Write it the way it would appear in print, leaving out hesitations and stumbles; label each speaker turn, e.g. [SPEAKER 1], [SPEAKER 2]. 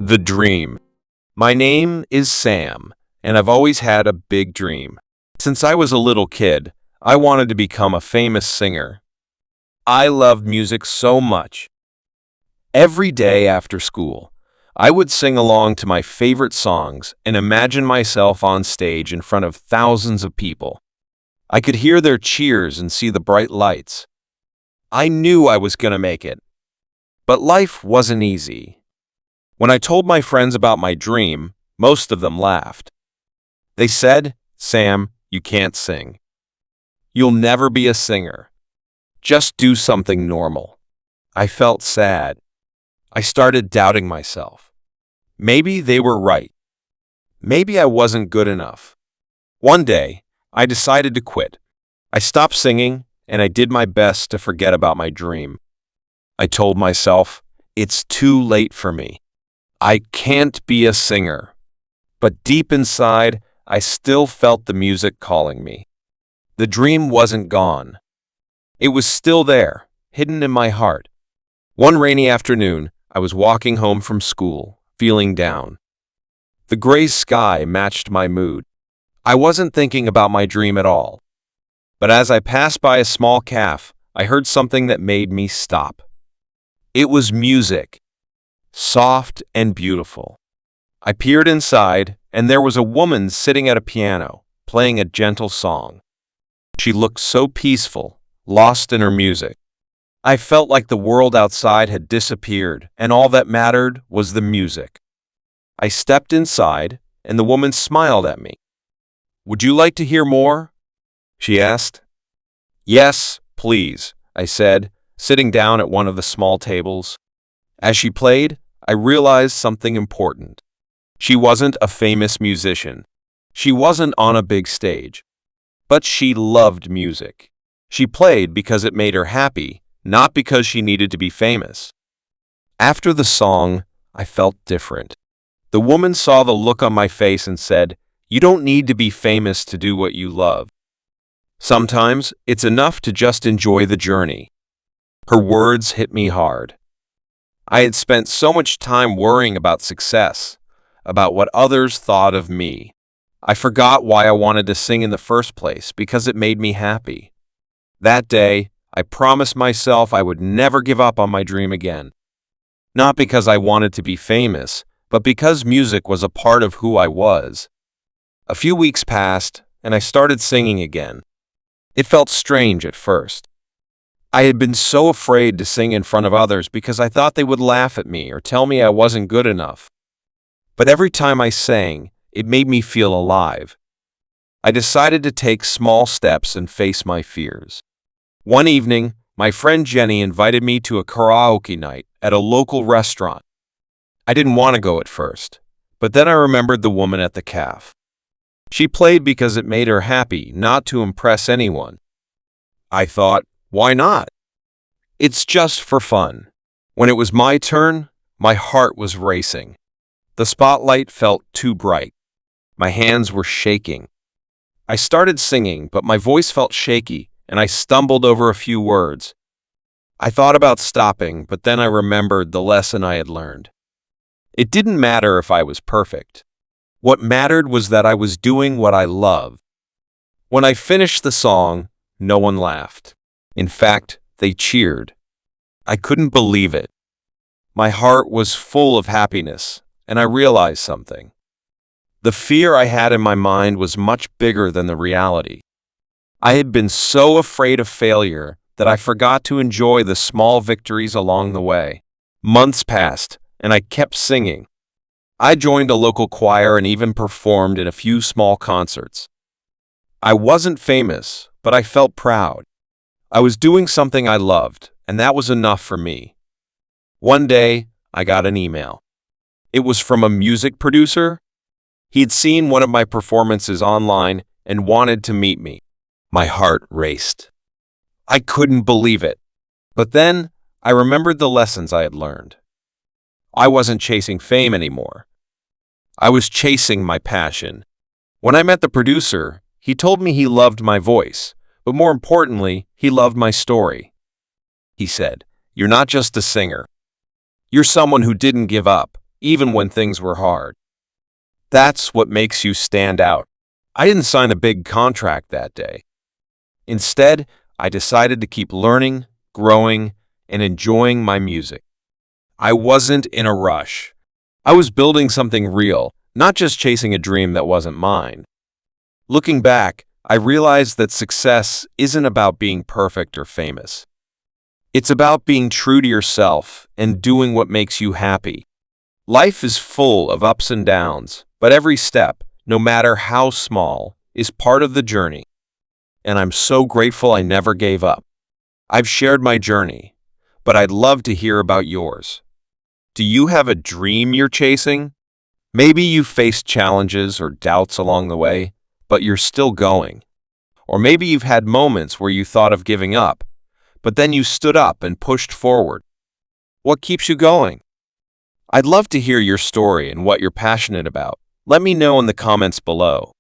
[SPEAKER 1] The dream. My name is Sam, and I've always had a big dream. Since I was a little kid, I wanted to become a famous singer. I loved music so much. Every day after school, I would sing along to my favorite songs and imagine myself on stage in front of thousands of people. I could hear their cheers and see the bright lights. I knew I was going to make it. But life wasn't easy. When I told my friends about my dream, most of them laughed. They said, "Sam, you can't sing. You'll never be a singer. Just do something normal." I felt sad. I started doubting myself. Maybe they were right. Maybe I wasn't good enough. One day, I decided to quit. I stopped singing, and I did my best to forget about my dream. I told myself, it's too late for me. I can't be a singer. But deep inside, I still felt the music calling me. The dream wasn't gone. It was still there, hidden in my heart. One rainy afternoon, I was walking home from school, feeling down. The gray sky matched my mood. I wasn't thinking about my dream at all. But as I passed by a small cafe, I heard something that made me stop. It was music, soft and beautiful. I peered inside, and there was a woman sitting at a piano, playing a gentle song. She looked so peaceful, lost in her music. I felt like the world outside had disappeared, and all that mattered was the music. I stepped inside, and the woman smiled at me. "Would you like to hear more?" she asked. "Yes, please," I said, sitting down at one of the small tables. As she played, I realized something important. She wasn't a famous musician. She wasn't on a big stage. But she loved music. She played because it made her happy, not because she needed to be famous. After the song, I felt different. The woman saw the look on my face and said, "You don't need to be famous to do what you love. Sometimes it's enough to just enjoy the journey." Her words hit me hard. I had spent so much time worrying about success, about what others thought of me. I forgot why I wanted to sing in the first place, because it made me happy. That day, I promised myself I would never give up on my dream again. Not because I wanted to be famous, but because music was a part of who I was. A few weeks passed, and I started singing again. It felt strange at first. I had been so afraid to sing in front of others because I thought they would laugh at me or tell me I wasn't good enough. But every time I sang, it made me feel alive. I decided to take small steps and face my fears. One evening, my friend Jenny invited me to a karaoke night at a local restaurant. I didn't want to go at first, but then I remembered the woman at the cafe. She played because it made her happy, not to impress anyone. I thought, why not? It's just for fun. When it was my turn, my heart was racing. The spotlight felt too bright. My hands were shaking. I started singing, but my voice felt shaky, and I stumbled over a few words. I thought about stopping, but then I remembered the lesson I had learned. It didn't matter if I was perfect. What mattered was that I was doing what I loved. When I finished the song, no one laughed. In fact, they cheered. I couldn't believe it. My heart was full of happiness, and I realized something. The fear I had in my mind was much bigger than the reality. I had been so afraid of failure that I forgot to enjoy the small victories along the way. Months passed, and I kept singing. I joined a local choir and even performed in a few small concerts. I wasn't famous, but I felt proud. I was doing something I loved, and that was enough for me. One day, I got an email. It was from a music producer. He had seen one of my performances online and wanted to meet me. My heart raced. I couldn't believe it. But then, I remembered the lessons I had learned. I wasn't chasing fame anymore. I was chasing my passion. When I met the producer, he told me he loved my voice, but more importantly, he loved my story. He said, "You're not just a singer. You're someone who didn't give up, even when things were hard. That's what makes you stand out. I didn't sign a big contract that day. Instead, I decided to keep learning, growing, and enjoying my music. I wasn't in a rush. I was building something real, not just chasing a dream that wasn't mine. Looking back, I realized that success isn't about being perfect or famous. It's about being true to yourself and doing what makes you happy. Life is full of ups and downs, but every step, no matter how small, is part of the journey. And I'm so grateful I never gave up. I've shared my journey, but I'd love to hear about yours. Do you have a dream you're chasing? Maybe you faced challenges or doubts along the way, but you're still going. Or maybe you've had moments where you thought of giving up, but then you stood up and pushed forward. What keeps you going? I'd love to hear your story and what you're passionate about. Let me know in the comments below.